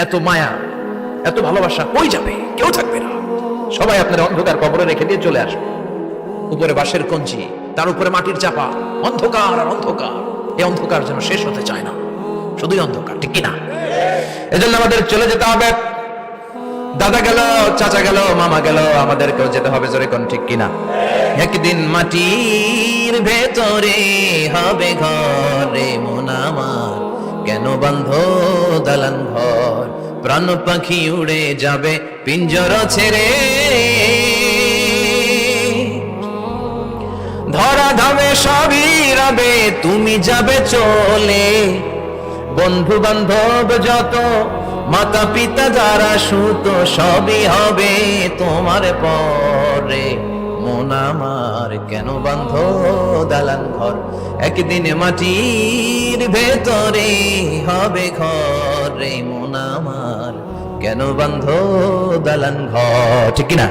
এত মায়া, এত ভালোবাসা কই যাবে? কেউ থাকবে না, সবাই আপনার অন্ধকার কবরে রেখে দিয়ে চলে আসবে। উপরে বাঁশের কঞ্চি, তার উপরে মাটির চাপা, অন্ধকার আর অন্ধকার। এই অন্ধকার যেন শেষ হতে চায় না, শুধুই অন্ধকার, ঠিক কিনা? এজন্য আমাদের চলে যেতে হবে। দাদা গেল, চাচা গেল, মামা গেল, আমাদেরকেও যেতে হবে, জোরে কোন ঠিক কিনা? একদিন মাটির ভেতরে হবে ঘরে মন আমার, কেন বান্ধ দালান ঘর? প্রাণ পাখি উড়ে যাবে পিঞ্জর ছেড়ে, ধরা ধামে সবই রবে, তুমি যাবে চলে। বন্ধু বান্ধব যত, মাতা পিতা যারা সুত, সবই হবে তোমার পরে। মন আমার কেন বান্ধ দালান ঘর? একদিন মাটির ভেতরে হবে ঘরে মন আমার, কেন বান্ধ দালান ঘর? ঠিক কিনা?